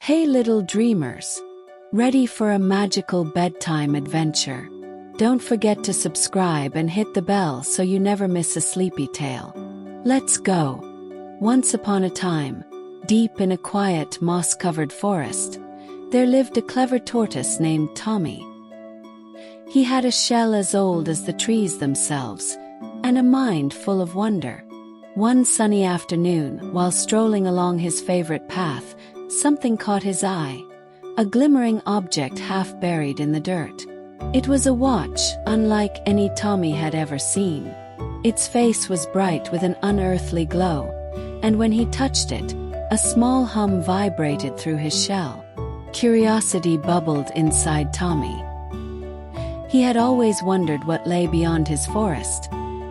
Hey little dreamers! Ready for a magical bedtime adventure? Don't forget to subscribe and hit the bell so you never miss a sleepy tale. Let's go! Once upon a time, deep in a quiet moss-covered forest, there lived a clever tortoise named Tommy. He had a shell as old as the trees themselves, and a mind full of wonder. One sunny afternoon, while strolling along his favorite path, something caught his eye, a glimmering object half buried in the dirt. It was a watch, unlike any Tommy had ever seen. Its face was bright with an unearthly glow, and when he touched it, a small hum vibrated through his shell. Curiosity bubbled inside Tommy. He had always wondered what lay beyond his forest,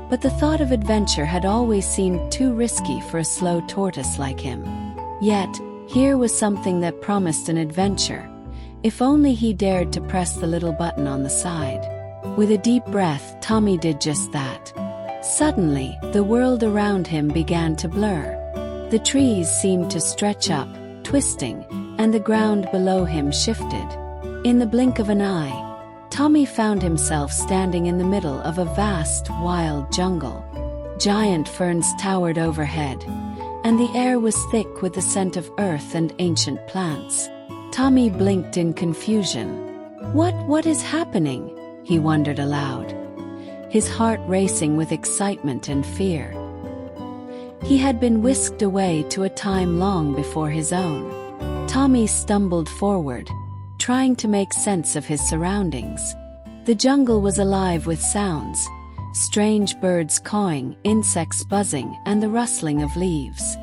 but the thought of adventure had always seemed too risky for a slow tortoise like him. Yet, here was something that promised an adventure, if only he dared to press the little button on the side. With a deep breath, Tommy did just that. Suddenly, the world around him began to blur. The trees seemed to stretch up, twisting, and the ground below him shifted. In the blink of an eye, Tommy found himself standing in the middle of a vast, wild jungle. Giant ferns towered overhead, and the air was thick with the scent of earth and ancient plants. Tommy blinked in confusion. What is happening? He wondered aloud, his heart racing with excitement and fear. He had been whisked away to a time long before his own. Tommy stumbled forward, trying to make sense of his surroundings. The jungle was alive with sounds, strange birds cawing, insects buzzing, and the rustling of leaves.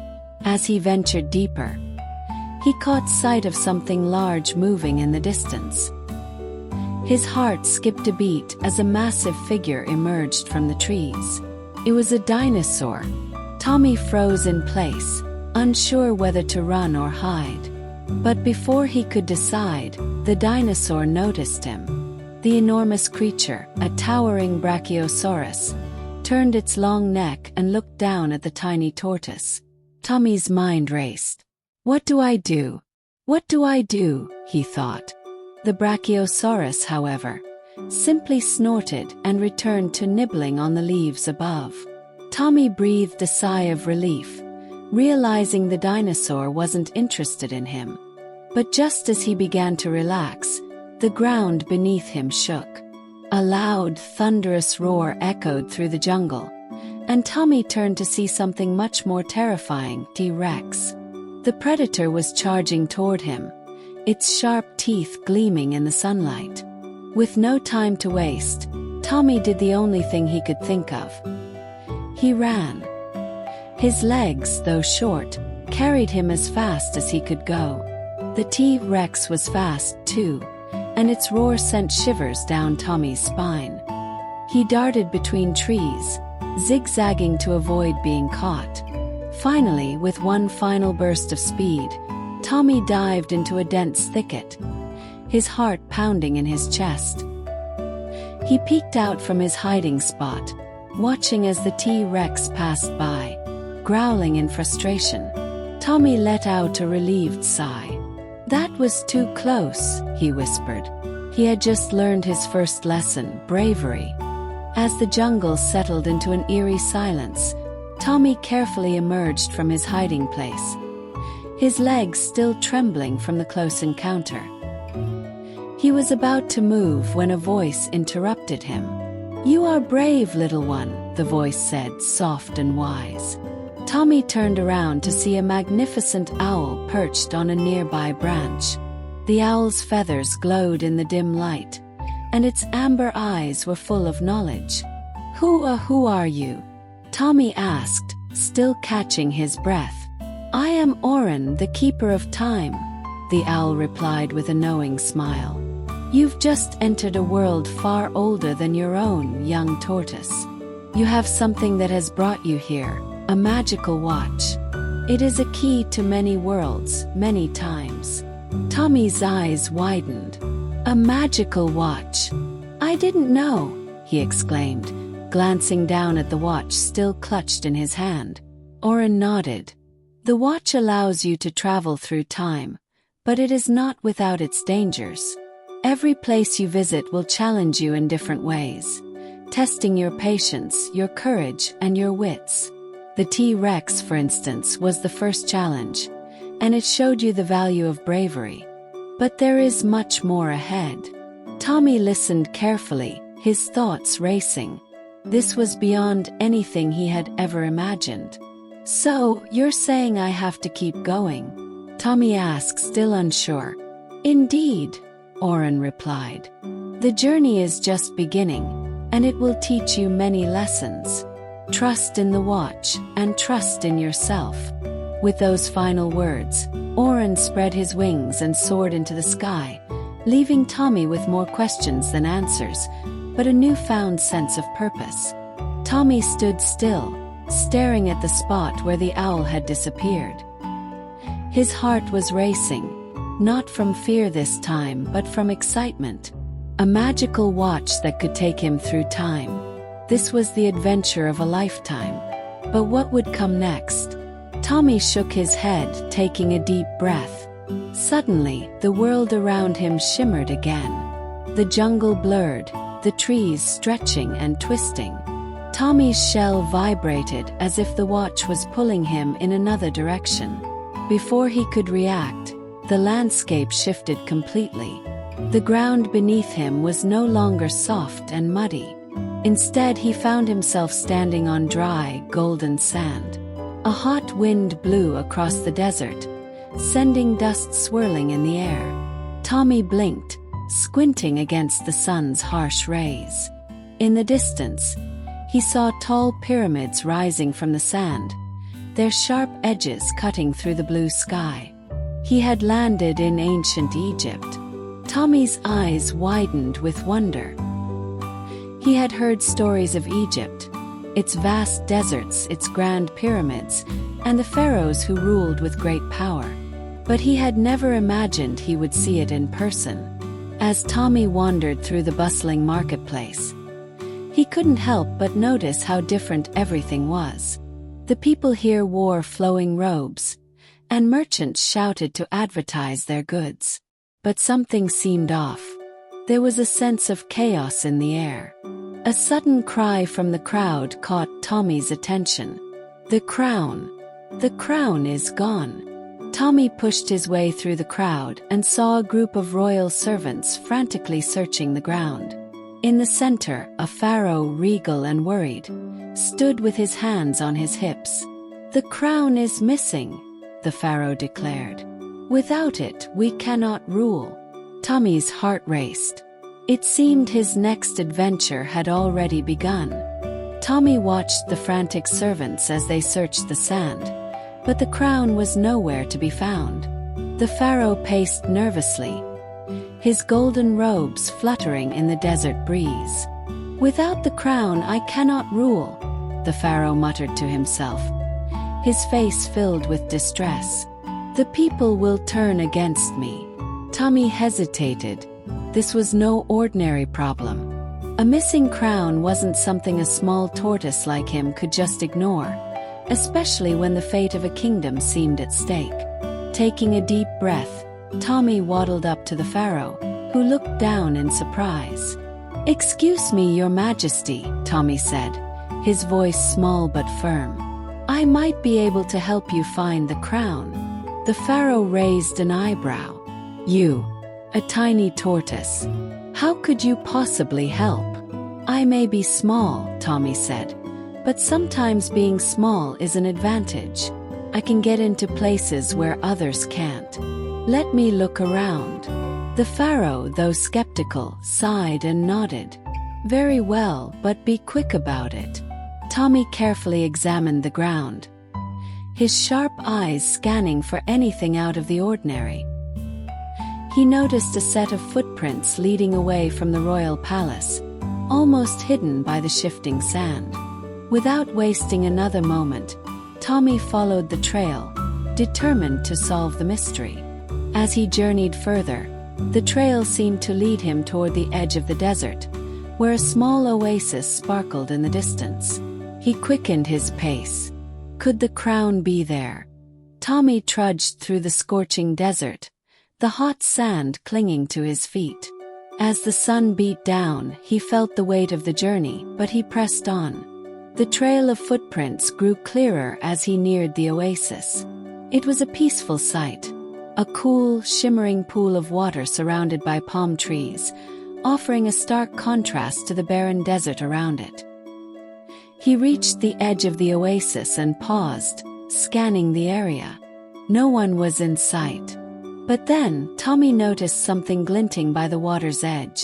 As he ventured deeper, he caught sight of something large moving in the distance. His heart skipped a beat as a massive figure emerged from the trees. It was a dinosaur. Tommy froze in place, unsure whether to run or hide. But before he could decide, the dinosaur noticed him. The enormous creature, a towering brachiosaurus, turned its long neck and looked down at the tiny tortoise. Tommy's mind raced. What do I do? What do I do? He thought. The brachiosaurus, however, simply snorted and returned to nibbling on the leaves above. Tommy breathed a sigh of relief, realizing the dinosaur wasn't interested in him. But just as he began to relax, the ground beneath him shook. A loud, thunderous roar echoed through the jungle, and Tommy turned to see something much more terrifying: T-Rex. The predator was charging toward him, its sharp teeth gleaming in the sunlight. With no time to waste, Tommy did the only thing he could think of. He ran. His legs, though short, carried him as fast as he could go. The T-Rex was fast, too, and its roar sent shivers down Tommy's spine. He darted between trees, zigzagging to avoid being caught. Finally, with one final burst of speed, Tommy dived into a dense thicket, his heart pounding in his chest. He peeked out from his hiding spot, watching as the T-Rex passed by. Growling in frustration, Tommy let out a relieved sigh. That was too close, he whispered. He had just learned his first lesson, bravery. As the jungle settled into an eerie silence, Tommy carefully emerged from his hiding place, his legs still trembling from the close encounter. He was about to move when a voice interrupted him. "You are brave, little one," the voice said, soft and wise. Tommy turned around to see a magnificent owl perched on a nearby branch. The owl's feathers glowed in the dim light, and its amber eyes were full of knowledge. Who are you?" Tommy asked, still catching his breath. "I am Oren, the keeper of time," the owl replied with a knowing smile. "You've just entered a world far older than your own, young tortoise. You have something that has brought you here, a magical watch. It is a key to many worlds, many times." Tommy's eyes widened. "A magical watch? I didn't know," he exclaimed, glancing down at the watch still clutched in his hand. Oren nodded. "The watch allows you to travel through time, But it is not without its dangers. Every place you visit will challenge you in different ways, testing your patience, your courage, and your wits. The T-Rex, for instance, was the first challenge, and it showed you the value of bravery. But there is much more ahead. Tommy listened carefully, his thoughts racing. This was beyond anything he had ever imagined. "So, you're saying I have to keep going?" Tommy asked, still unsure. "Indeed," Oren replied. "The journey is just beginning, and it will teach you many lessons. Trust in the watch, and trust in yourself." With those final words, Oren spread his wings and soared into the sky, leaving Tommy with more questions than answers, but a newfound sense of purpose. Tommy stood still, staring at the spot where the owl had disappeared. His heart was racing, not from fear this time but from excitement. A magical watch that could take him through time. This was the adventure of a lifetime. But what would come next? Tommy shook his head, taking a deep breath. Suddenly, the world around him shimmered again. The jungle blurred, the trees stretching and twisting. Tommy's shell vibrated as if the watch was pulling him in another direction. Before he could react, the landscape shifted completely. The ground beneath him was no longer soft and muddy. Instead, he found himself standing on dry, golden sand. A hot wind blew across the desert, sending dust swirling in the air. Tommy blinked, squinting against the sun's harsh rays. In the distance, he saw tall pyramids rising from the sand, their sharp edges cutting through the blue sky. He had landed in ancient Egypt. Tommy's eyes widened with wonder. He had heard stories of Egypt, its vast deserts, its grand pyramids, and the pharaohs who ruled with great power. But he had never imagined he would see it in person. As Tommy wandered through the bustling marketplace, he couldn't help but notice how different everything was. The people here wore flowing robes, and merchants shouted to advertise their goods. But something seemed off. There was a sense of chaos in the air. A sudden cry from the crowd caught Tommy's attention. "The crown! The crown is gone!" Tommy pushed his way through the crowd and saw a group of royal servants frantically searching the ground. In the center, a pharaoh, regal and worried, stood with his hands on his hips. "The crown is missing," the pharaoh declared. "Without it, we cannot rule." Tommy's heart raced. It seemed his next adventure had already begun. Tommy watched the frantic servants as they searched the sand, but the crown was nowhere to be found. The pharaoh paced nervously, his golden robes fluttering in the desert breeze. "Without the crown I cannot rule," the pharaoh muttered to himself, his face filled with distress. "The people will turn against me." Tommy hesitated. This was no ordinary problem. A missing crown wasn't something a small tortoise like him could just ignore, especially when the fate of a kingdom seemed at stake. Taking a deep breath, Tommy waddled up to the pharaoh, who looked down in surprise. "Excuse me, Your Majesty," Tommy said, his voice small but firm. "I might be able to help you find the crown." The pharaoh raised an eyebrow. "You, a tiny tortoise. How could you possibly help?" "I may be small," Tommy said, "but sometimes being small is an advantage. I can get into places where others can't. Let me look around." The pharaoh, though skeptical, sighed and nodded. "Very well, but be quick about it." Tommy carefully examined the ground, his sharp eyes scanning for anything out of the ordinary. He noticed a set of footprints leading away from the royal palace, almost hidden by the shifting sand. Without wasting another moment, Tommy followed the trail, determined to solve the mystery. As he journeyed further, the trail seemed to lead him toward the edge of the desert, where a small oasis sparkled in the distance. He quickened his pace. Could the crown be there? Tommy trudged through the scorching desert, the hot sand clinging to his feet. As the sun beat down, he felt the weight of the journey, but he pressed on. The trail of footprints grew clearer as he neared the oasis. It was a peaceful sight. A cool, shimmering pool of water surrounded by palm trees, offering a stark contrast to the barren desert around it. He reached the edge of the oasis and paused, scanning the area. No one was in sight. But then, Tommy noticed something glinting by the water's edge.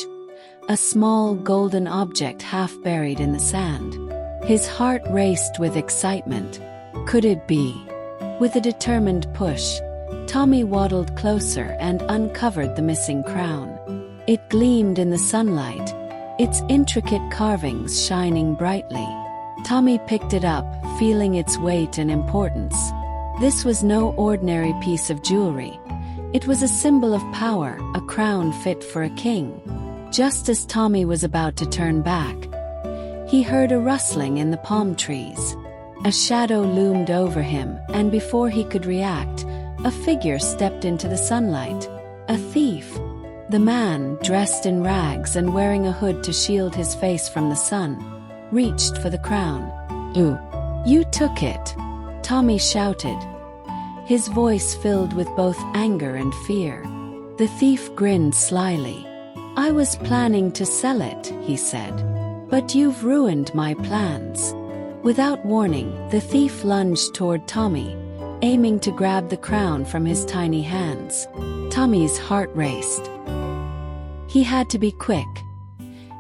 A small golden object half buried in the sand. His heart raced with excitement. Could it be? With a determined push, Tommy waddled closer and uncovered the missing crown. It gleamed in the sunlight, its intricate carvings shining brightly. Tommy picked it up, feeling its weight and importance. This was no ordinary piece of jewelry. It was a symbol of power, a crown fit for a king. Just as Tommy was about to turn back, he heard a rustling in the palm trees. A shadow loomed over him, and before he could react, a figure stepped into the sunlight. A thief. The man, dressed in rags and wearing a hood to shield his face from the sun, reached for the crown. "Ooh, you took it!" Tommy shouted, his voice filled with both anger and fear. The thief grinned slyly. "I was planning to sell it," he said. "But you've ruined my plans." Without warning, the thief lunged toward Tommy, aiming to grab the crown from his tiny hands. Tommy's heart raced. He had to be quick.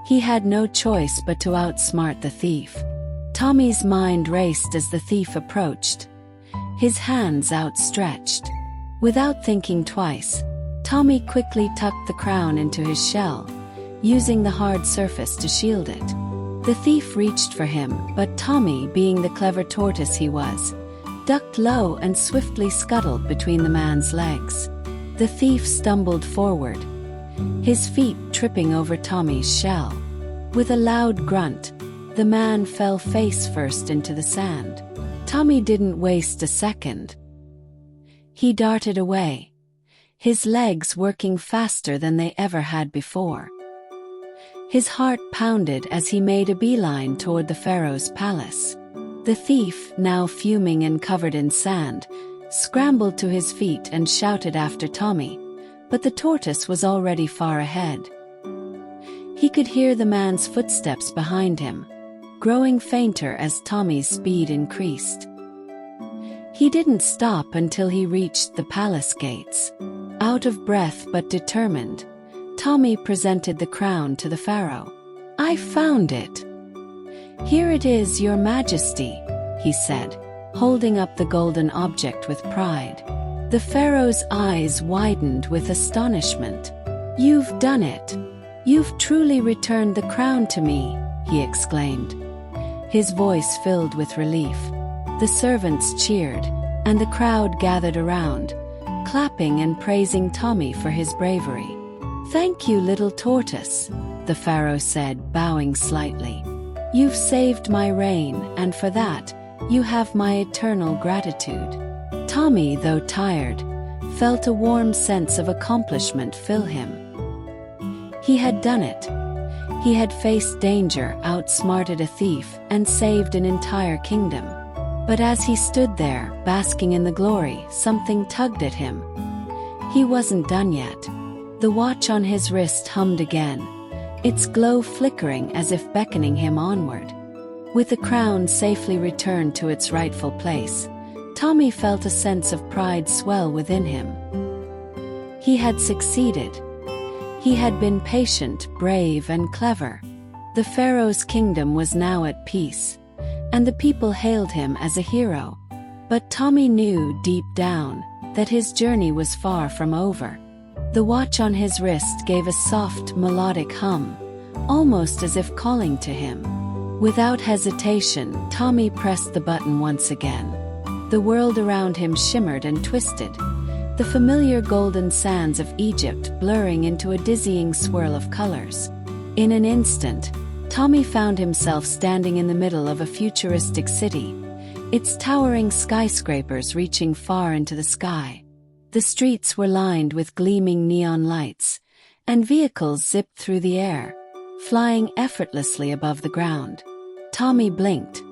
He had no choice but to outsmart the thief. Tommy's mind raced as the thief approached, his hands outstretched. Without thinking twice, Tommy quickly tucked the crown into his shell, using the hard surface to shield it. The thief reached for him, but Tommy, being the clever tortoise he was, ducked low and swiftly scuttled between the man's legs. The thief stumbled forward, his feet tripping over Tommy's shell. With a loud grunt, the man fell face first into the sand. Tommy didn't waste a second. He darted away, his legs working faster than they ever had before. His heart pounded as he made a beeline toward the pharaoh's palace. The thief, now fuming and covered in sand, scrambled to his feet and shouted after Tommy, but the tortoise was already far ahead. He could hear the man's footsteps behind him, growing fainter as Tommy's speed increased. He didn't stop until he reached the palace gates. Out of breath but determined, Tommy presented the crown to the pharaoh. "I found it. Here it is, Your Majesty," he said, holding up the golden object with pride. The pharaoh's eyes widened with astonishment. "You've done it. You've truly returned the crown to me," he exclaimed, his voice filled with relief. The servants cheered, and the crowd gathered around, clapping and praising Tommy for his bravery. "Thank you, little tortoise," the pharaoh said, bowing slightly. "You've saved my reign, and for that, you have my eternal gratitude." Tommy, though tired, felt a warm sense of accomplishment fill him. He had done it. He had faced danger, outsmarted a thief, and saved an entire kingdom. But as he stood there, basking in the glory, something tugged at him. He wasn't done yet. The watch on his wrist hummed again, its glow flickering as if beckoning him onward. With the crown safely returned to its rightful place, Tommy felt a sense of pride swell within him. He had succeeded. He had been patient, brave, and clever. The pharaoh's kingdom was now at peace, and the people hailed him as a hero. But Tommy knew deep down that his journey was far from over. The watch on his wrist gave a soft, melodic hum, almost as if calling to him. Without hesitation, Tommy pressed the button once again. The world around him shimmered and twisted, the familiar golden sands of Egypt blurring into a dizzying swirl of colors. In an instant, Tommy found himself standing in the middle of a futuristic city, its towering skyscrapers reaching far into the sky. The streets were lined with gleaming neon lights, and vehicles zipped through the air, flying effortlessly above the ground. Tommy blinked,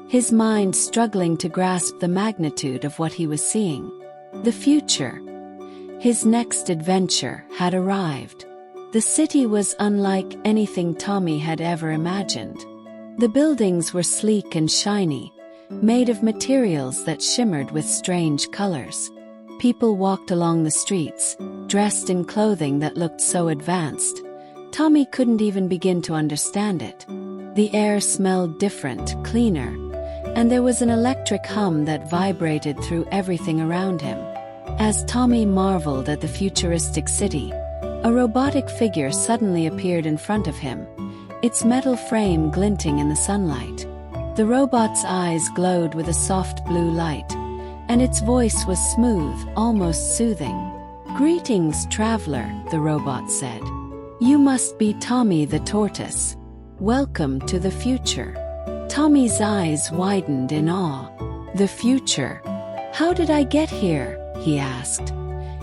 his mind struggling to grasp the magnitude of what he was seeing. The future. His next adventure had arrived. The city was unlike anything Tommy had ever imagined. The buildings were sleek and shiny, made of materials that shimmered with strange colors. People walked along the streets, dressed in clothing that looked so advanced, Tommy couldn't even begin to understand it. The air smelled different, cleaner, and there was an electric hum that vibrated through everything around him. As Tommy marveled at the futuristic city, a robotic figure suddenly appeared in front of him, its metal frame glinting in the sunlight. The robot's eyes glowed with a soft blue light, and its voice was smooth, almost soothing. "Greetings, traveler," the robot said. "You must be Tommy the Tortoise. Welcome to the future." Tommy's eyes widened in awe. "The future? How did I get here?" he asked,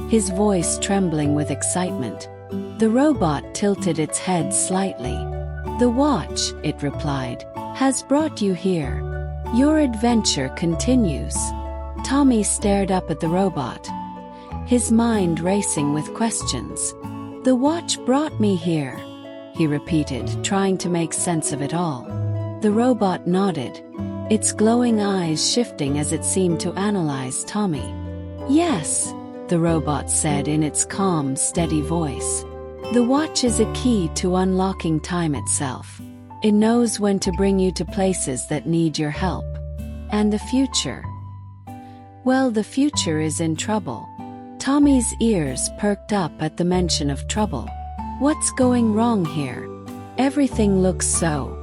his voice trembling with excitement. The robot tilted its head slightly. "The watch," it replied, "has brought you here. Your adventure continues." Tommy stared up at the robot, his mind racing with questions. "The watch brought me here," he repeated, trying to make sense of it all. The robot nodded, its glowing eyes shifting as it seemed to analyze Tommy. "Yes," the robot said in its calm, steady voice. "The watch is a key to unlocking time itself. It knows when to bring you to places that need your help. And the future? Well, the future is in trouble." Tommy's ears perked up at the mention of trouble. "What's going wrong here? Everything looks so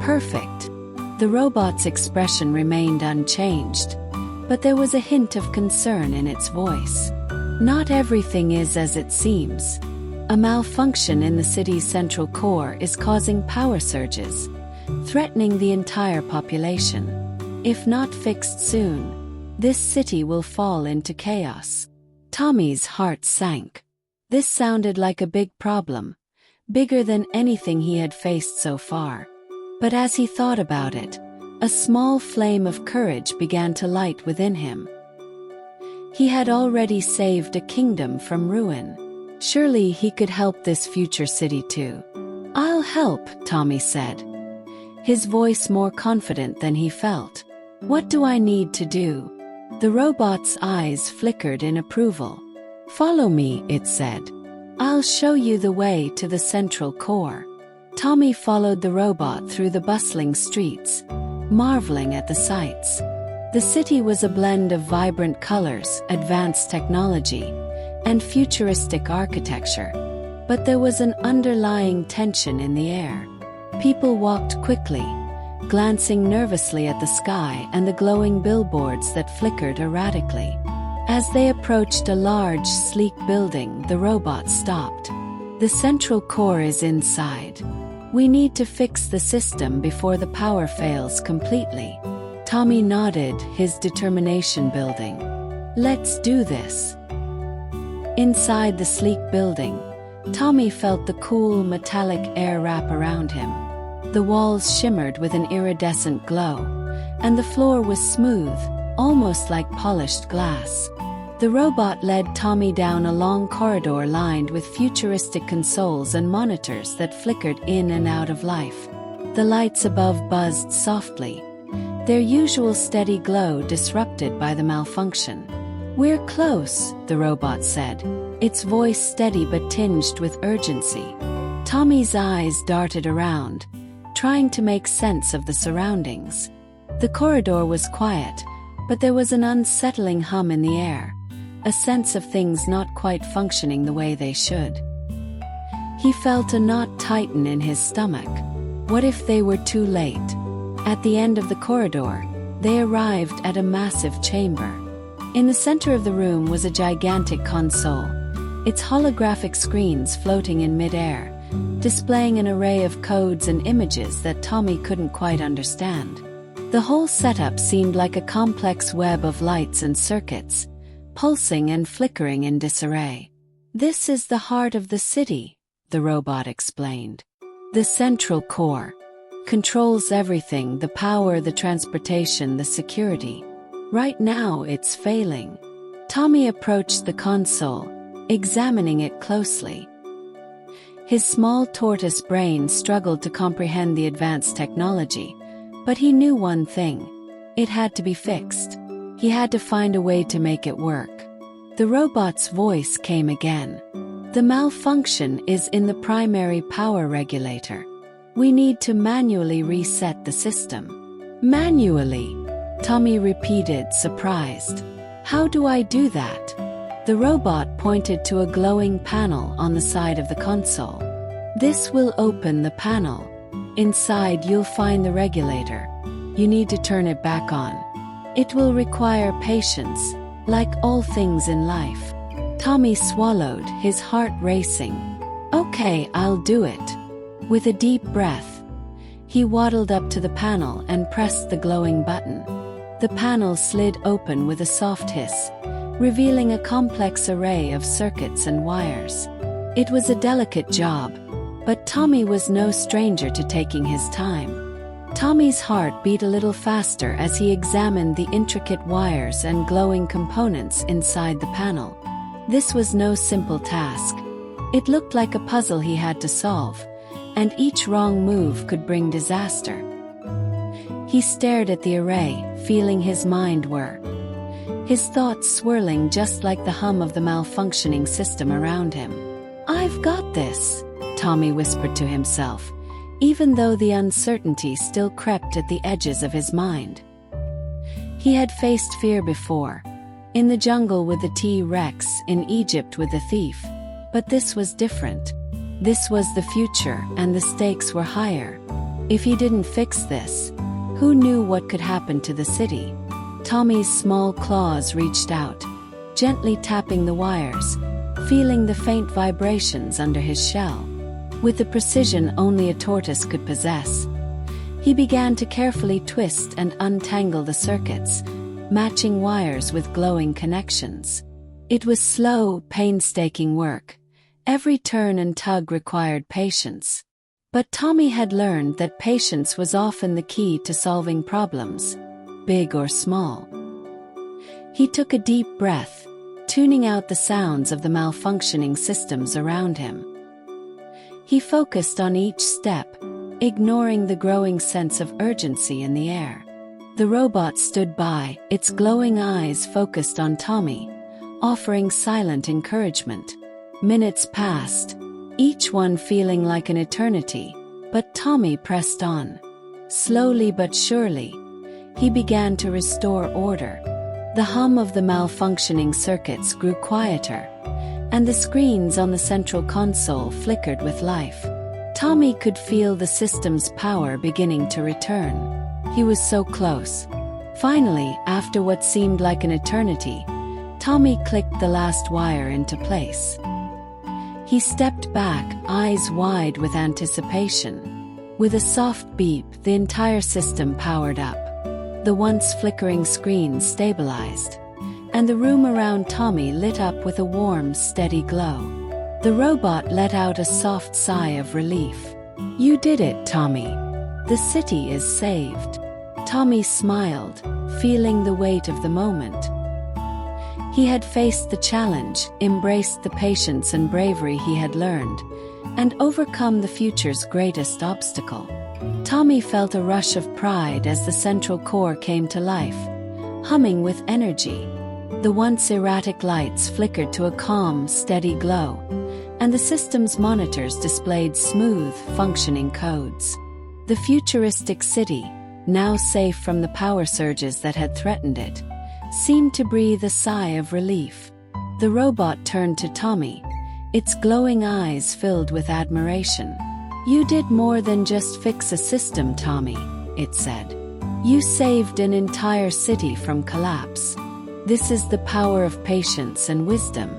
perfect." The robot's expression remained unchanged, but there was a hint of concern in its voice. "Not everything is as it seems. A malfunction in the city's central core is causing power surges, threatening the entire population. If not fixed soon, this city will fall into chaos." Tommy's heart sank. This sounded like a big problem, bigger than anything he had faced so far. But as he thought about it, a small flame of courage began to light within him. He had already saved a kingdom from ruin. Surely he could help this future city too. "I'll help," Tommy said, his voice more confident than he felt. "What do I need to do?" The robot's eyes flickered in approval. "Follow me," it said. "I'll show you the way to the central core." Tommy followed the robot through the bustling streets, marveling at the sights. The city was a blend of vibrant colors, advanced technology, and futuristic architecture. But there was an underlying tension in the air. People walked quickly, glancing nervously at the sky and the glowing billboards that flickered erratically. As they approached a large, sleek building, the robot stopped. "The central core is inside. We need to fix the system before the power fails completely." Tommy nodded, his determination building. "Let's do this." Inside the sleek building, Tommy felt the cool, metallic air wrap around him. The walls shimmered with an iridescent glow, and the floor was smooth, almost like polished glass. The robot led Tommy down a long corridor lined with futuristic consoles and monitors that flickered in and out of life. The lights above buzzed softly, their usual steady glow disrupted by the malfunction. "We're close," the robot said, its voice steady but tinged with urgency. Tommy's eyes darted around, trying to make sense of the surroundings. The corridor was quiet, but there was an unsettling hum in the air, a sense of things not quite functioning the way they should. He felt a knot tighten in his stomach. What if they were too late? At the end of the corridor, they arrived at a massive chamber. In the center of the room was a gigantic console, its holographic screens floating in mid-air, displaying an array of codes and images that Tommy couldn't quite understand. The whole setup seemed like a complex web of lights and circuits, pulsing and flickering in disarray. "This is the heart of the city," the robot explained. "The central core controls everything: the power, the transportation, the security. Right now it's failing." Tommy approached the console, examining it closely. His small tortoise brain struggled to comprehend the advanced technology, but he knew one thing: it had to be fixed. He had to find a way to make it work. The robot's voice came again. "The malfunction is in the primary power regulator. We need to manually reset the system." "Manually?" Tommy repeated, surprised. "How do I do that?" The robot pointed to a glowing panel on the side of the console. "This will open the panel. Inside you'll find the regulator. You need to turn it back on. It will require patience, like all things in life." Tommy swallowed, his heart racing. "Okay, I'll do it." With a deep breath, he waddled up to the panel and pressed the glowing button. The panel slid open with a soft hiss, revealing a complex array of circuits and wires. It was a delicate job, but Tommy was no stranger to taking his time. Tommy's heart beat a little faster as he examined the intricate wires and glowing components inside the panel. This was no simple task. It looked like a puzzle he had to solve, and each wrong move could bring disaster. He stared at the array, feeling his mind whir, his thoughts swirling just like the hum of the malfunctioning system around him. "I've got this," Tommy whispered to himself, even though the uncertainty still crept at the edges of his mind. He had faced fear before, in the jungle with the T-Rex, in Egypt with the thief, but this was different. This was the future, and the stakes were higher. If he didn't fix this, who knew what could happen to the city? Tommy's small claws reached out, gently tapping the wires, feeling the faint vibrations under his shell. With the precision only a tortoise could possess, he began to carefully twist and untangle the circuits, matching wires with glowing connections. It was slow, painstaking work. Every turn and tug required patience. But Tommy had learned that patience was often the key to solving problems, big or small. He took a deep breath, tuning out the sounds of the malfunctioning systems around him. He focused on each step, ignoring the growing sense of urgency in the air. The robot stood by, its glowing eyes focused on Tommy, offering silent encouragement. Minutes passed, each one feeling like an eternity, but Tommy pressed on. Slowly but surely, he began to restore order. The hum of the malfunctioning circuits grew quieter, and the screens on the central console flickered with life. Tommy could feel the system's power beginning to return. He was so close. Finally, after what seemed like an eternity, Tommy clicked the last wire into place. He stepped back, eyes wide with anticipation. With a soft beep, the entire system powered up. The once flickering screens stabilized, and the room around Tommy lit up with a warm, steady glow. The robot let out a soft sigh of relief. "You did it, Tommy. The city is saved." Tommy smiled, feeling the weight of the moment. He had faced the challenge, embraced the patience and bravery he had learned, and overcome the future's greatest obstacle. Tommy felt a rush of pride as the central core came to life, humming with energy. The once erratic lights flickered to a calm, steady glow, and the system's monitors displayed smooth, functioning codes. The futuristic city, now safe from the power surges that had threatened it, seemed to breathe a sigh of relief. The robot turned to Tommy, its glowing eyes filled with admiration. "You did more than just fix a system, Tommy," it said. "You saved an entire city from collapse. This is the power of patience and wisdom.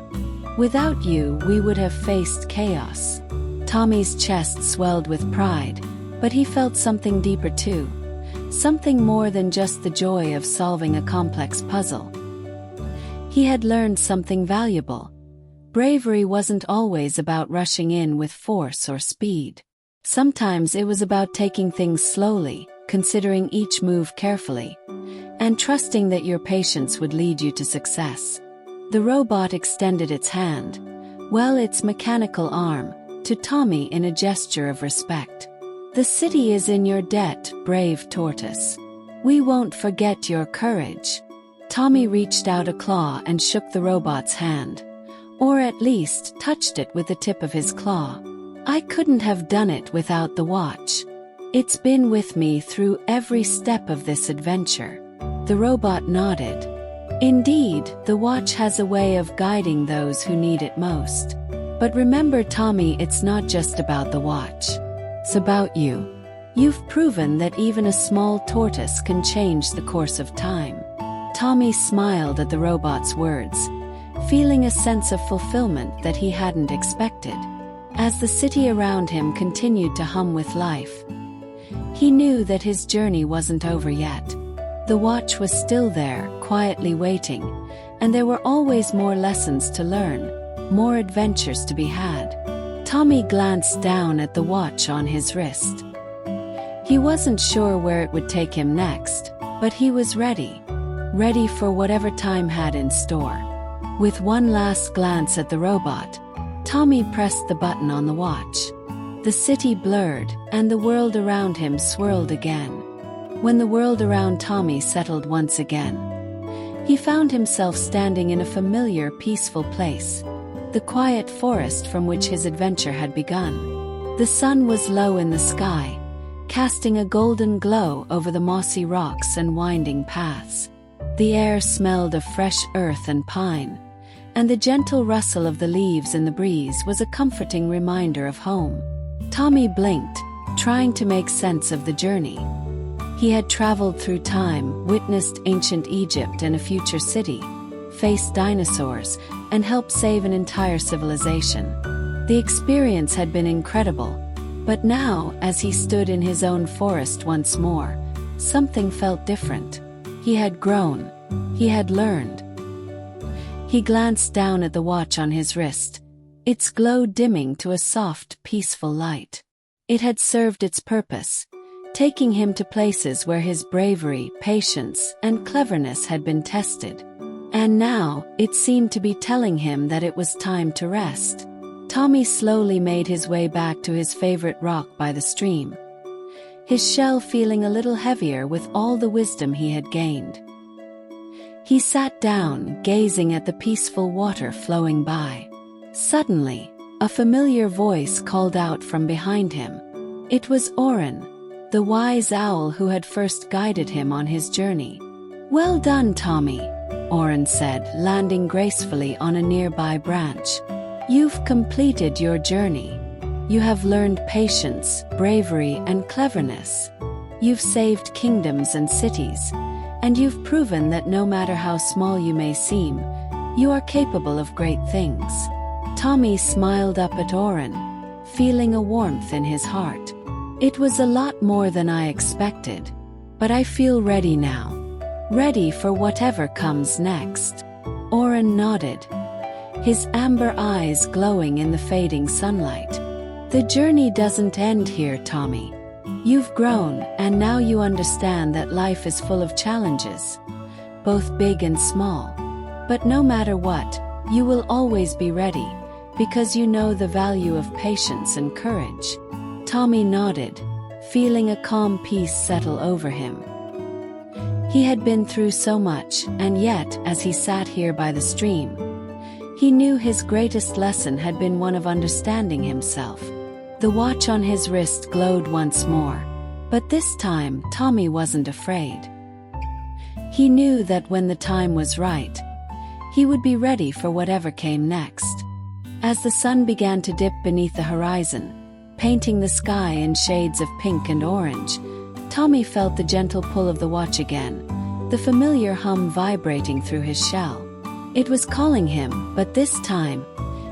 Without you, we would have faced chaos." Tommy's chest swelled with pride, but he felt something deeper too. Something more than just the joy of solving a complex puzzle. He had learned something valuable. Bravery wasn't always about rushing in with force or speed. Sometimes it was about taking things slowly, considering each move carefully, and trusting that your patience would lead you to success. The robot extended its hand, well, its mechanical arm, to Tommy in a gesture of respect. "The city is in your debt, brave Tortoise. We won't forget your courage." Tommy reached out a claw and shook the robot's hand, or at least touched it with the tip of his claw. "I couldn't have done it without the watch. It's been with me through every step of this adventure." The robot nodded. "Indeed, the watch has a way of guiding those who need it most. But remember, Tommy, it's not just about the watch. It's about you. You've proven that even a small tortoise can change the course of time." Tommy smiled at the robot's words, feeling a sense of fulfillment that he hadn't expected. As the city around him continued to hum with life, he knew that his journey wasn't over yet. The watch was still there, quietly waiting, and there were always more lessons to learn, more adventures to be had. Tommy glanced down at the watch on his wrist. He wasn't sure where it would take him next, but he was ready for whatever time had in store. With one last glance at the robot, Tommy pressed the button on the watch. The city blurred, and the world around him swirled again. When the world around Tommy settled once again, he found himself standing in a familiar, peaceful place, the quiet forest from which his adventure had begun. The sun was low in the sky, casting a golden glow over the mossy rocks and winding paths. The air smelled of fresh earth and pine, and the gentle rustle of the leaves in the breeze was a comforting reminder of home. Tommy blinked, trying to make sense of the journey. He had traveled through time, witnessed ancient Egypt and a future city, faced dinosaurs, and helped save an entire civilization. The experience had been incredible, but now, as he stood in his own forest once more, something felt different. He had grown. He had learned. He glanced down at the watch on his wrist, its glow dimming to a soft, peaceful light. It had served its purpose, taking him to places where his bravery, patience, and cleverness had been tested. And now, it seemed to be telling him that it was time to rest. Tommy slowly made his way back to his favorite rock by the stream, his shell feeling a little heavier with all the wisdom he had gained. He sat down, gazing at the peaceful water flowing by. Suddenly, a familiar voice called out from behind him. It was Oren, the wise owl who had first guided him on his journey. "Well done, Tommy," Oren said, landing gracefully on a nearby branch. "You've completed your journey. You have learned patience, bravery, and cleverness. You've saved kingdoms and cities, and you've proven that no matter how small you may seem, you are capable of great things." Tommy smiled up at Oren, feeling a warmth in his heart. "It was a lot more than I expected, but I feel ready now. Ready for whatever comes next." Oren nodded, his amber eyes glowing in the fading sunlight. "The journey doesn't end here, Tommy. You've grown, and now you understand that life is full of challenges, both big and small. But no matter what, you will always be ready, because you know the value of patience and courage." Tommy nodded, feeling a calm peace settle over him. He had been through so much, and yet, as he sat here by the stream, he knew his greatest lesson had been one of understanding himself. The watch on his wrist glowed once more, but this time Tommy wasn't afraid. He knew that when the time was right, he would be ready for whatever came next. As the sun began to dip beneath the horizon, painting the sky in shades of pink and orange, Tommy felt the gentle pull of the watch again, the familiar hum vibrating through his shell. It was calling him, but this time,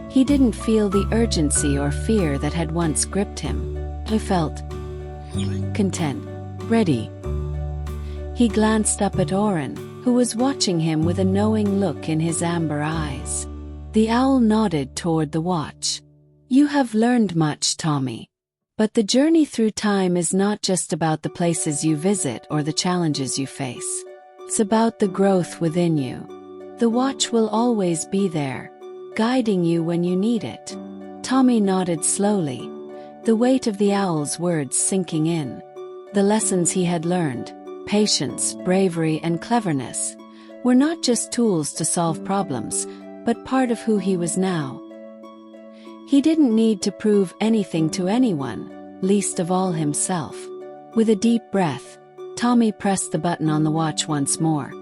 he didn't feel the urgency or fear that had once gripped him. He felt content, ready. He glanced up at Oren, who was watching him with a knowing look in his amber eyes. The owl nodded toward the watch. "You have learned much, Tommy. But the journey through time is not just about the places you visit or the challenges you face. It's about the growth within you. The watch will always be there, guiding you when you need it." Tommy nodded slowly, the weight of the owl's words sinking in. The lessons he had learned, patience, bravery, and cleverness, were not just tools to solve problems, but part of who he was now. He didn't need to prove anything to anyone, least of all himself. With a deep breath, Tommy pressed the button on the watch once more.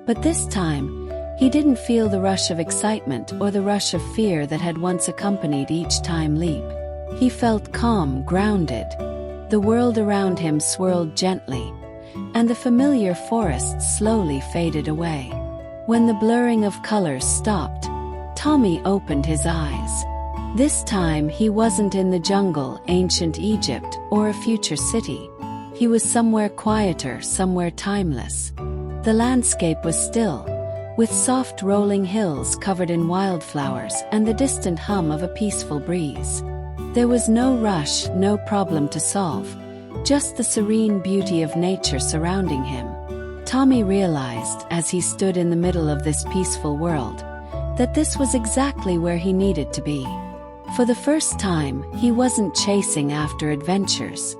But this time, he didn't feel the rush of excitement or the rush of fear that had once accompanied each time leap. He felt calm, grounded. The world around him swirled gently, and the familiar forest slowly faded away. When the blurring of colors stopped, Tommy opened his eyes. This time he wasn't in the jungle, ancient Egypt, or a future city. He was somewhere quieter, somewhere timeless. The landscape was still, with soft rolling hills covered in wildflowers and the distant hum of a peaceful breeze. There was no rush, no problem to solve, just the serene beauty of nature surrounding him. Tommy realized, as he stood in the middle of this peaceful world, that this was exactly where he needed to be. For the first time, he wasn't chasing after adventures.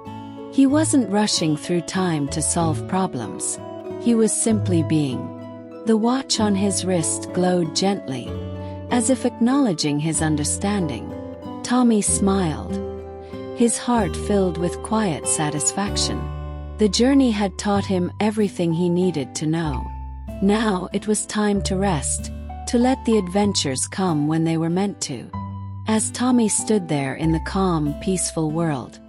He wasn't rushing through time to solve problems. He was simply being. The watch on his wrist glowed gently, as if acknowledging his understanding. Tommy smiled, his heart filled with quiet satisfaction. The journey had taught him everything he needed to know. Now it was time to rest, to let the adventures come when they were meant to. As Tommy stood there in the calm, peaceful world,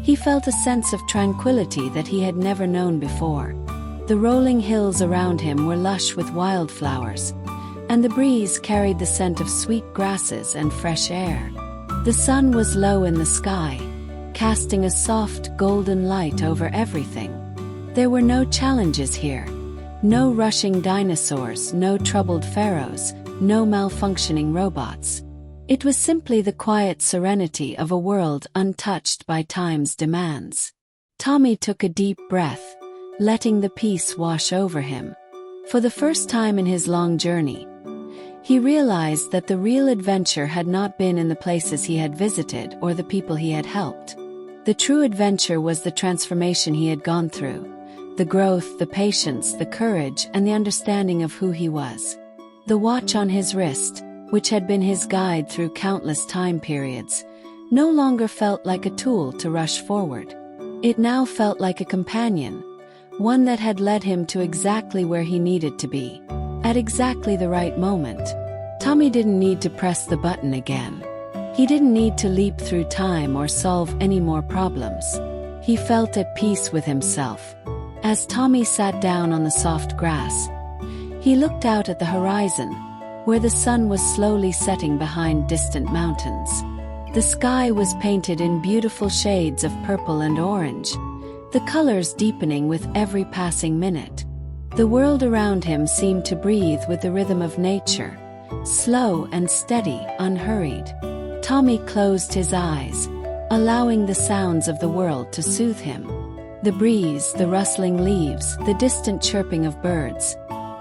he felt a sense of tranquility that he had never known before. The rolling hills around him were lush with wildflowers, and the breeze carried the scent of sweet grasses and fresh air. The sun was low in the sky, casting a soft, golden light over everything. There were no challenges here, no rushing dinosaurs, no troubled pharaohs, no malfunctioning robots. It was simply the quiet serenity of a world untouched by time's demands. Tommy took a deep breath, letting the peace wash over him. For the first time in his long journey, he realized that the real adventure had not been in the places he had visited or the people he had helped. The true adventure was the transformation he had gone through, the growth, the patience, the courage, and the understanding of who he was. The watch on his wrist, which had been his guide through countless time periods, no longer felt like a tool to rush forward. It now felt like a companion, one that had led him to exactly where he needed to be, at exactly the right moment. Tommy didn't need to press the button again. He didn't need to leap through time or solve any more problems. He felt at peace with himself. As Tommy sat down on the soft grass, he looked out at the horizon, where the sun was slowly setting behind distant mountains. The sky was painted in beautiful shades of purple and orange, the colors deepening with every passing minute. The world around him seemed to breathe with the rhythm of nature, slow and steady, unhurried. Tommy closed his eyes, allowing the sounds of the world to soothe him. The breeze, the rustling leaves, the distant chirping of birds,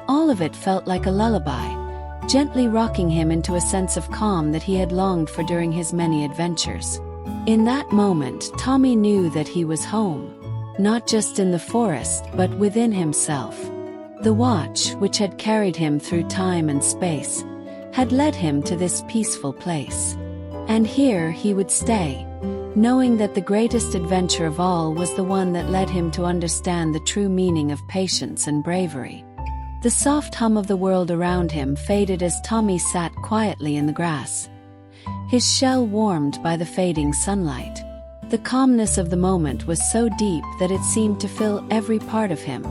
all of it felt like a lullaby, gently rocking him into a sense of calm that he had longed for during his many adventures. In that moment, Tommy knew that he was home, not just in the forest but within himself. The watch, which had carried him through time and space, had led him to this peaceful place. And here he would stay, knowing that the greatest adventure of all was the one that led him to understand the true meaning of patience and bravery. The soft hum of the world around him faded as Tommy sat quietly in the grass, his shell warmed by the fading sunlight. The calmness of the moment was so deep that it seemed to fill every part of him,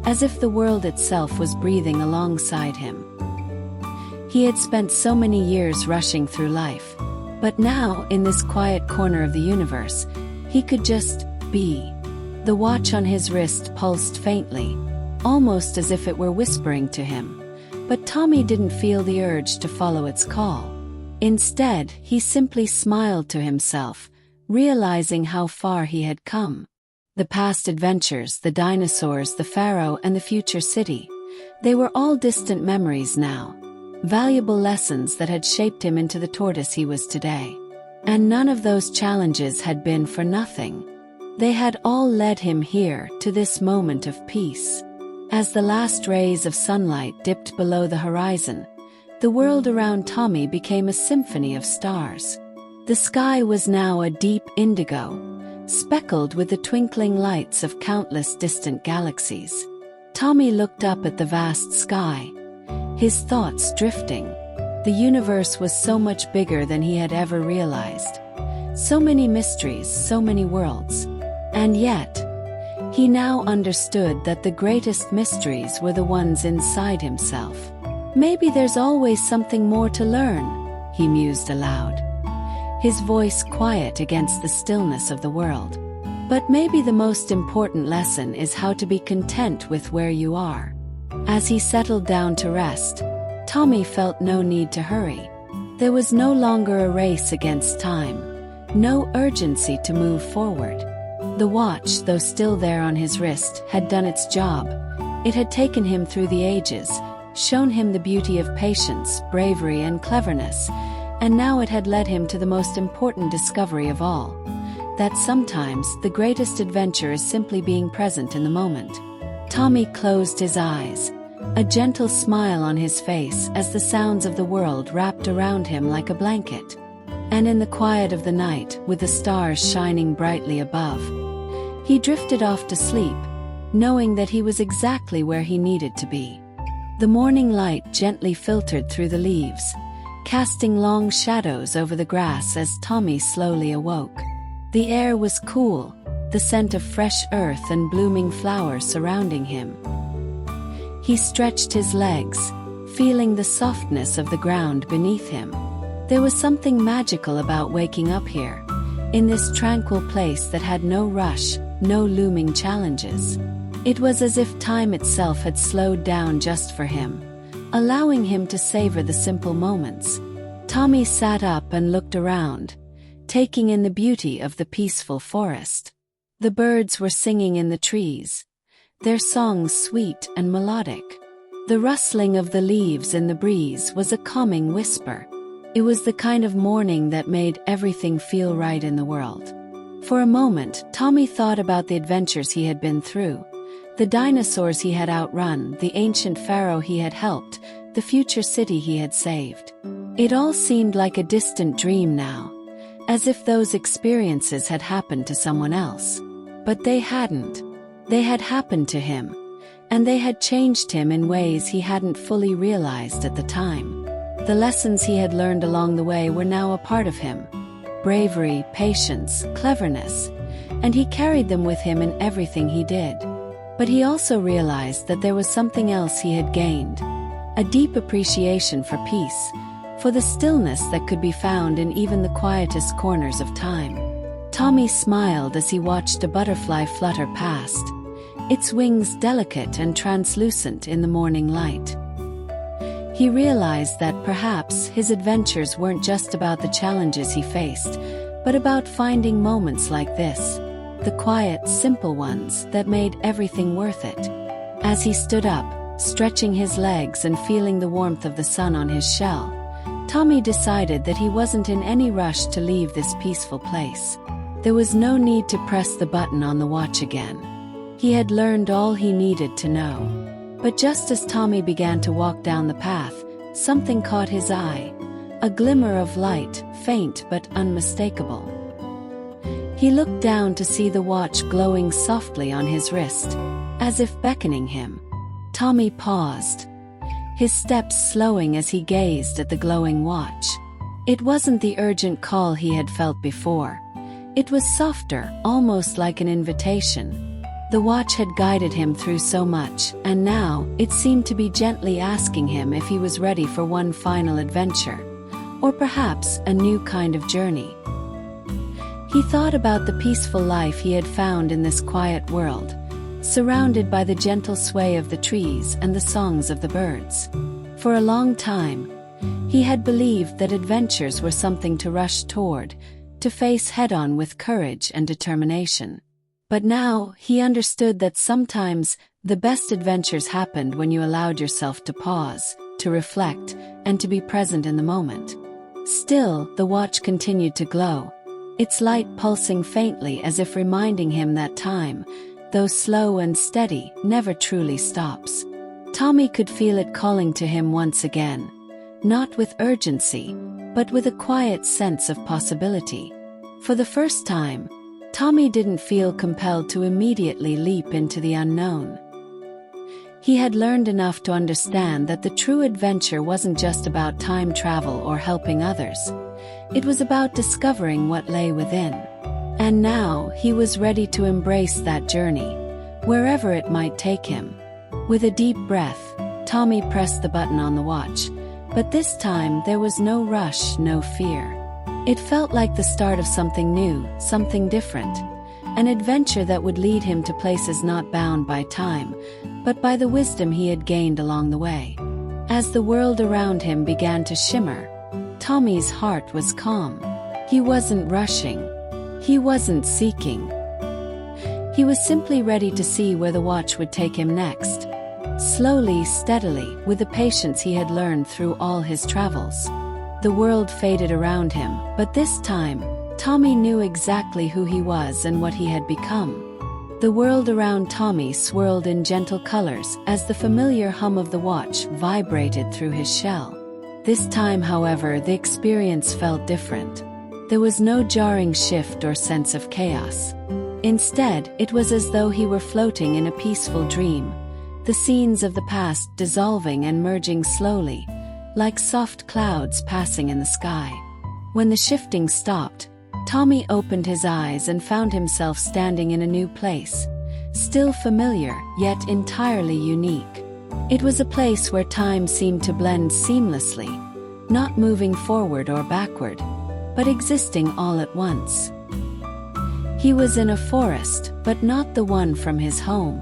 as if the world itself was breathing alongside him. He had spent so many years rushing through life, but now, in this quiet corner of the universe, he could just be. The watch on his wrist pulsed faintly, almost as if it were whispering to him. But Tommy didn't feel the urge to follow its call. Instead, he simply smiled to himself, realizing how far he had come. The past adventures, the dinosaurs, the pharaoh, and the future city. They were all distant memories now. Valuable lessons that had shaped him into the tortoise he was today. And none of those challenges had been for nothing. They had all led him here, to this moment of peace. As the last rays of sunlight dipped below the horizon, the world around Tommy became a symphony of stars. The sky was now a deep indigo, speckled with the twinkling lights of countless distant galaxies. Tommy looked up at the vast sky, his thoughts drifting. The universe was so much bigger than he had ever realized. So many mysteries, so many worlds. And yet, he now understood that the greatest mysteries were the ones inside himself. Maybe there's always something more to learn, he mused aloud, his voice quiet against the stillness of the world. But maybe the most important lesson is how to be content with where you are. As he settled down to rest, Tommy felt no need to hurry. There was no longer a race against time, no urgency to move forward. The watch, though still there on his wrist, had done its job. It had taken him through the ages, shown him the beauty of patience, bravery, and cleverness, and now it had led him to the most important discovery of all, that sometimes the greatest adventure is simply being present in the moment. Tommy closed his eyes, a gentle smile on his face as the sounds of the world wrapped around him like a blanket. And in the quiet of the night, with the stars shining brightly above, he drifted off to sleep, knowing that he was exactly where he needed to be. The morning light gently filtered through the leaves, casting long shadows over the grass as Tommy slowly awoke. The air was cool, the scent of fresh earth and blooming flowers surrounding him. He stretched his legs, feeling the softness of the ground beneath him. There was something magical about waking up here, in this tranquil place that had no rush, no looming challenges. It was as if time itself had slowed down just for him, allowing him to savor the simple moments. Tommy sat up and looked around, taking in the beauty of the peaceful forest. The birds were singing in the trees, their songs sweet and melodic. The rustling of the leaves in the breeze was a calming whisper. It was the kind of morning that made everything feel right in the world. For a moment, Tommy thought about the adventures he had been through, the dinosaurs he had outrun, the ancient pharaoh he had helped, the future city he had saved. It all seemed like a distant dream now, as if those experiences had happened to someone else. But they hadn't. They had happened to him, and they had changed him in ways he hadn't fully realized at the time. The lessons he had learned along the way were now a part of him. Bravery, patience, cleverness, and he carried them with him in everything he did. But he also realized that there was something else he had gained, a deep appreciation for peace, for the stillness that could be found in even the quietest corners of time. Tommy smiled as he watched a butterfly flutter past, its wings delicate and translucent in the morning light. He realized that perhaps his adventures weren't just about the challenges he faced, but about finding moments like this, the quiet, simple ones that made everything worth it. As he stood up, stretching his legs and feeling the warmth of the sun on his shell, Tommy decided that he wasn't in any rush to leave this peaceful place. There was no need to press the button on the watch again. He had learned all he needed to know. But just as Tommy began to walk down the path, something caught his eye, a glimmer of light, faint but unmistakable. He looked down to see the watch glowing softly on his wrist, as if beckoning him. Tommy paused, his steps slowing as he gazed at the glowing watch. It wasn't the urgent call he had felt before. It was softer, almost like an invitation. The watch had guided him through so much, and now it seemed to be gently asking him if he was ready for one final adventure, or perhaps a new kind of journey. He thought about the peaceful life he had found in this quiet world, surrounded by the gentle sway of the trees and the songs of the birds. For a long time, he had believed that adventures were something to rush toward, to face head-on with courage and determination. But now, he understood that sometimes the best adventures happened when you allowed yourself to pause, to reflect, and to be present in the moment. Still, the watch continued to glow, its light pulsing faintly as if reminding him that time, though slow and steady, never truly stops. Tommy could feel it calling to him once again, not with urgency, but with a quiet sense of possibility. For the first time, Tommy didn't feel compelled to immediately leap into the unknown. He had learned enough to understand that the true adventure wasn't just about time travel or helping others. It was about discovering what lay within. And now, he was ready to embrace that journey, wherever it might take him. With a deep breath, Tommy pressed the button on the watch, but this time there was no rush, no fear. It felt like the start of something new, something different, an adventure that would lead him to places not bound by time, but by the wisdom he had gained along the way. As the world around him began to shimmer, Tommy's heart was calm. He wasn't rushing. He wasn't seeking. He was simply ready to see where the watch would take him next. Slowly, steadily, with the patience he had learned through all his travels. The world faded around him, but this time, Tommy knew exactly who he was and what he had become. The world around Tommy swirled in gentle colors as the familiar hum of the watch vibrated through his shell. This time, however, the experience felt different. There was no jarring shift or sense of chaos. Instead, it was as though he were floating in a peaceful dream, the scenes of the past dissolving and merging slowly, like soft clouds passing in the sky. When the shifting stopped, Tommy opened his eyes and found himself standing in a new place, still familiar, yet entirely unique. It was a place where time seemed to blend seamlessly, not moving forward or backward, but existing all at once. He was in a forest, but not the one from his home.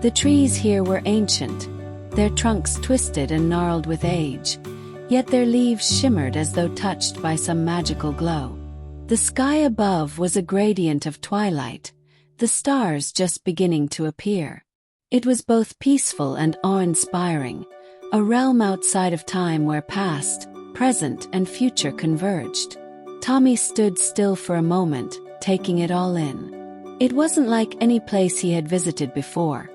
The trees here were ancient, their trunks twisted and gnarled with age, yet their leaves shimmered as though touched by some magical glow. The sky above was a gradient of twilight, the stars just beginning to appear. It was both peaceful and awe-inspiring, a realm outside of time where past, present, and future converged. Tommy stood still for a moment, taking it all in. It wasn't like any place he had visited before.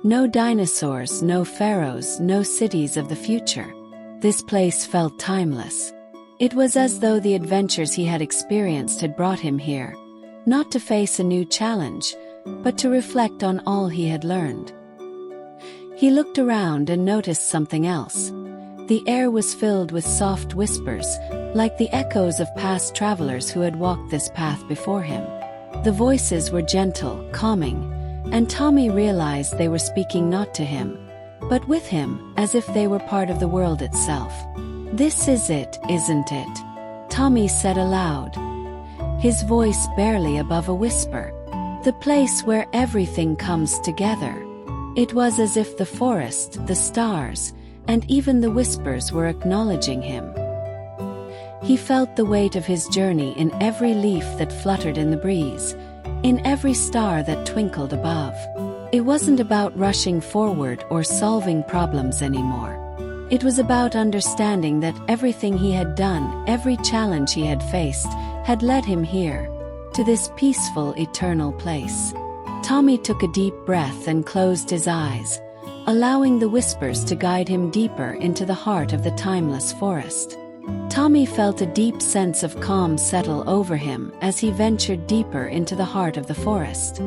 No dinosaurs, no pharaohs, no cities of the future. This place felt timeless. It was as though the adventures he had experienced had brought him here, not to face a new challenge, but to reflect on all he had learned. He looked around and noticed something else. The air was filled with soft whispers, like the echoes of past travelers who had walked this path before him. The voices were gentle, calming, and Tommy realized they were speaking not to him, but with him, as if they were part of the world itself. "This is it, isn't it?" Tommy said aloud, his voice barely above a whisper. "The place where everything comes together." It was as if the forest, the stars, and even the whispers were acknowledging him. He felt the weight of his journey in every leaf that fluttered in the breeze, in every star that twinkled above. It wasn't about rushing forward or solving problems anymore. It was about understanding that everything he had done, every challenge he had faced, had led him here, to this peaceful, eternal place. Tommy took a deep breath and closed his eyes, allowing the whispers to guide him deeper into the heart of the timeless forest. Tommy felt a deep sense of calm settle over him as he ventured deeper into the heart of the forest.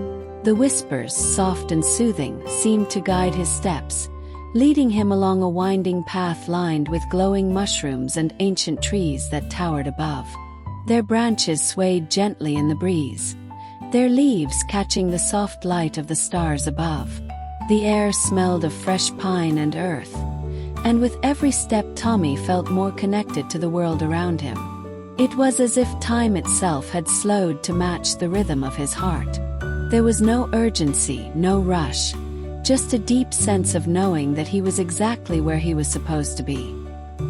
The whispers, soft and soothing, seemed to guide his steps, leading him along a winding path lined with glowing mushrooms and ancient trees that towered above. Their branches swayed gently in the breeze, their leaves catching the soft light of the stars above. The air smelled of fresh pine and earth, and with every step Tommy felt more connected to the world around him. It was as if time itself had slowed to match the rhythm of his heart. There was no urgency, no rush, just a deep sense of knowing that he was exactly where he was supposed to be.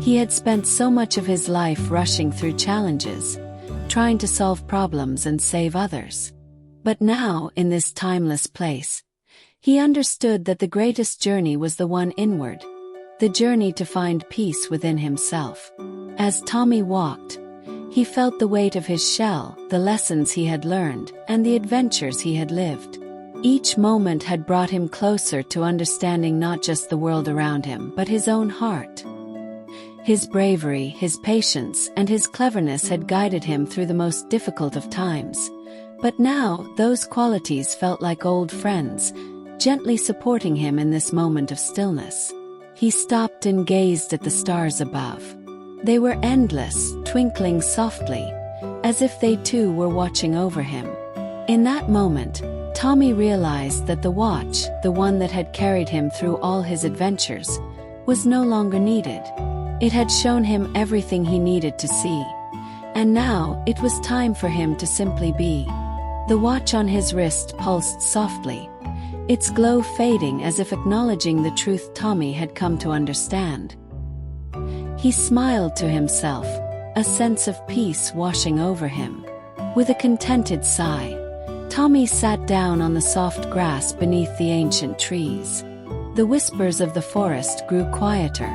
He had spent so much of his life rushing through challenges, trying to solve problems and save others. But now, in this timeless place, he understood that the greatest journey was the one inward, the journey to find peace within himself. As Tommy walked, he felt the weight of his shell, the lessons he had learned, and the adventures he had lived. Each moment had brought him closer to understanding not just the world around him, but his own heart. His bravery, his patience, and his cleverness had guided him through the most difficult of times. But now, those qualities felt like old friends, gently supporting him in this moment of stillness. He stopped and gazed at the stars above. They were endless, twinkling softly, as if they too were watching over him. In that moment, Tommy realized that the watch, the one that had carried him through all his adventures, was no longer needed. It had shown him everything he needed to see. And now, it was time for him to simply be. The watch on his wrist pulsed softly, its glow fading as if acknowledging the truth Tommy had come to understand. He smiled to himself, a sense of peace washing over him. With a contented sigh, Tommy sat down on the soft grass beneath the ancient trees. The whispers of the forest grew quieter,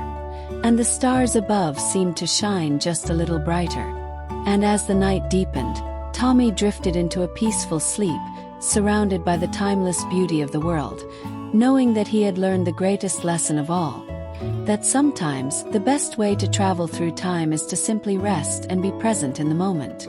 and the stars above seemed to shine just a little brighter. And as the night deepened, Tommy drifted into a peaceful sleep, surrounded by the timeless beauty of the world, knowing that he had learned the greatest lesson of all, that sometimes the best way to travel through time is to simply rest and be present in the moment.